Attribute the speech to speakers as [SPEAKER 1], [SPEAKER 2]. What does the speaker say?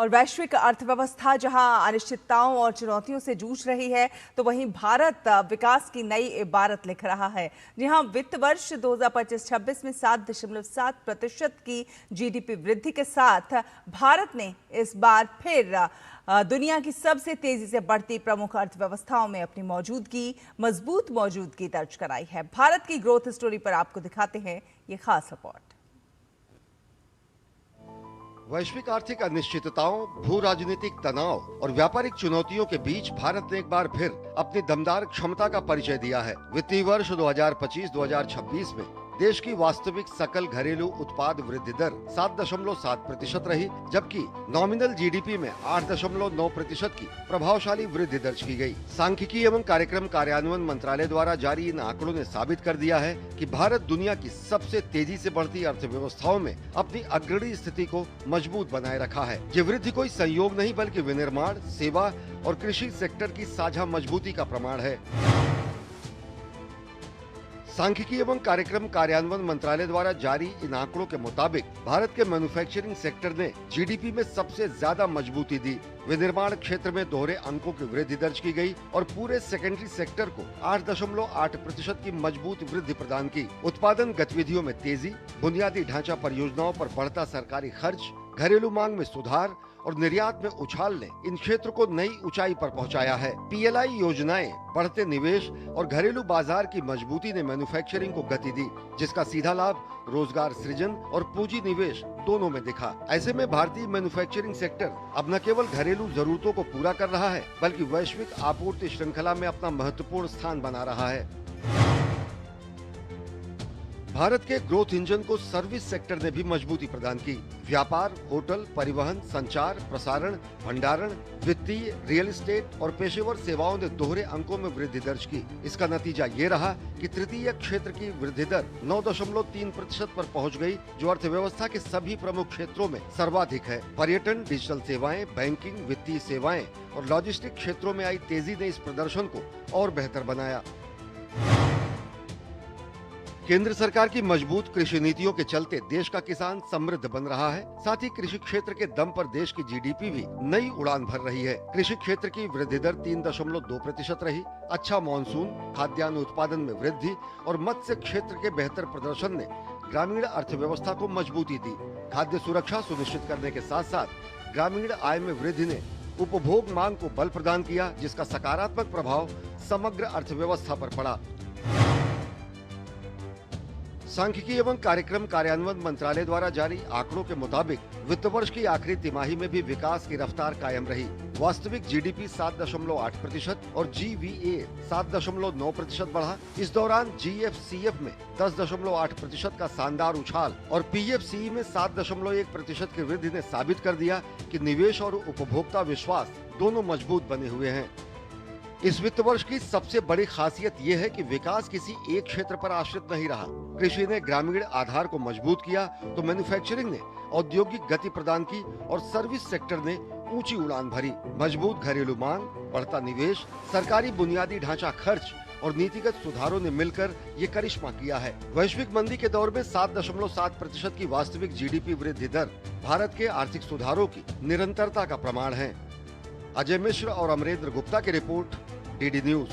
[SPEAKER 1] और वैश्विक अर्थव्यवस्था जहां अनिश्चितताओं और चुनौतियों से जूझ रही है, तो वहीं भारत विकास की नई इबारत लिख रहा है। जी हां, वित्त वर्ष 2025-26 में 7.7% की जीडीपी वृद्धि के साथ भारत ने इस बार फिर दुनिया की सबसे तेजी से बढ़ती प्रमुख अर्थव्यवस्थाओं में अपनी मजबूत मौजूदगी दर्ज कराई है। भारत की ग्रोथ स्टोरी पर आपको दिखाते हैं ये खास रिपोर्ट।
[SPEAKER 2] वैश्विक आर्थिक अनिश्चितताओं, भू राजनीतिक तनाव और व्यापारिक चुनौतियों के बीच भारत ने एक बार फिर अपनी दमदार क्षमता का परिचय दिया है। वित्तीय वर्ष 2025-2026 में देश की वास्तविक सकल घरेलू उत्पाद वृद्धि दर 7.7% रही, जबकि नॉमिनल जीडीपी में 8.9% की प्रभावशाली वृद्धि दर्ज की गई। सांख्यिकी एवं कार्यक्रम कार्यान्वयन मंत्रालय द्वारा जारी इन आंकड़ों ने साबित कर दिया है कि भारत दुनिया की सबसे तेजी से बढ़ती अर्थव्यवस्थाओं में अपनी अग्रणी स्थिति को मजबूत बनाए रखा है। ये वृद्धि कोई संयोग नहीं बल्कि विनिर्माण, सेवा और कृषि सेक्टर की साझा मजबूती का प्रमाण है। सांख्यिकी एवं कार्यक्रम कार्यान्वयन मंत्रालय द्वारा जारी इन आंकड़ों के मुताबिक भारत के मैन्युफैक्चरिंग सेक्टर ने जीडीपी में सबसे ज्यादा मजबूती दी। विनिर्माण क्षेत्र में दोहरे अंकों की वृद्धि दर्ज की गई और पूरे सेकेंडरी सेक्टर को 8.8% की मजबूत वृद्धि प्रदान की। उत्पादन गतिविधियों में तेजी, बुनियादी ढांचा परियोजनाओं पर बढ़ता सरकारी खर्च, घरेलू मांग में सुधार और निर्यात में उछाल ने इन क्षेत्र को नई ऊंचाई पर पहुंचाया है। पीएलआई योजनाएं, बढ़ते निवेश और घरेलू बाजार की मजबूती ने मैन्युफैक्चरिंग को गति दी, जिसका सीधा लाभ रोजगार सृजन और पूंजी निवेश दोनों में दिखा। ऐसे में भारतीय मैन्युफैक्चरिंग सेक्टर अब न केवल घरेलू जरूरतों को पूरा कर रहा है, बल्कि वैश्विक आपूर्ति श्रृंखला में अपना महत्वपूर्ण स्थान बना रहा है। भारत के ग्रोथ इंजन को सर्विस सेक्टर ने भी मजबूती प्रदान की। व्यापार, होटल, परिवहन, संचार, प्रसारण, भंडारण, वित्तीय, रियल एस्टेट और पेशेवर सेवाओं ने दोहरे अंकों में वृद्धि दर्ज की। इसका नतीजा ये रहा कि तृतीय क्षेत्र की वृद्धि दर 9.3% पर पहुंच गई, जो अर्थव्यवस्था के सभी प्रमुख क्षेत्रों में सर्वाधिक है। पर्यटन, डिजिटल सेवाएं, बैंकिंग, वित्तीय सेवाएं और लॉजिस्टिक क्षेत्रों में आई तेजी ने इस प्रदर्शन को और बेहतर बनाया। केंद्र सरकार की मजबूत कृषि नीतियों के चलते देश का किसान समृद्ध बन रहा है। साथ ही कृषि क्षेत्र के दम पर देश की जीडीपी भी नई उड़ान भर रही है। कृषि क्षेत्र की वृद्धि दर 3.2% रही। अच्छा मानसून, खाद्यान्न उत्पादन में वृद्धि और मत्स्य क्षेत्र के बेहतर प्रदर्शन ने ग्रामीण अर्थव्यवस्था को मजबूती दी। खाद्य सुरक्षा सुनिश्चित करने के साथ साथ ग्रामीण आय में वृद्धि ने उपभोग मांग को बल प्रदान किया, जिसका सकारात्मक प्रभाव समग्र अर्थव्यवस्था पर पड़ा। सांख्यिकी एवं कार्यक्रम कार्यान्वयन मंत्रालय द्वारा जारी आंकड़ों के मुताबिक वित्त वर्ष की आखिरी तिमाही में भी विकास की रफ्तार कायम रही। वास्तविक जीडीपी 7.8% और जीवीए 7.9% बढ़ा। इस दौरान जीएफसीएफ में 10.8% का शानदार उछाल और पीएफसीई में 7.1% की वृद्धि ने साबित कर दिया कि निवेश और उपभोक्ता विश्वास दोनों मजबूत बने हुए हैं। इस वित्त वर्ष की सबसे बड़ी खासियत ये है कि विकास किसी एक क्षेत्र पर आश्रित नहीं रहा। कृषि ने ग्रामीण आधार को मजबूत किया, तो मैन्युफैक्चरिंग ने औद्योगिक गति प्रदान की और सर्विस सेक्टर ने ऊंची उड़ान भरी। मजबूत घरेलू मांग, बढ़ता निवेश, सरकारी बुनियादी ढांचा खर्च और नीतिगत सुधारों ने मिलकर ये करिश्मा किया है। वैश्विक मंदी के दौर में 7.7% की वास्तविक जीडीपी वृद्धि दर भारत के आर्थिक सुधारों की निरंतरता का प्रमाण है। अजय मिश्र और अमरेंद्र गुप्ता की रिपोर्ट, डीडी न्यूज।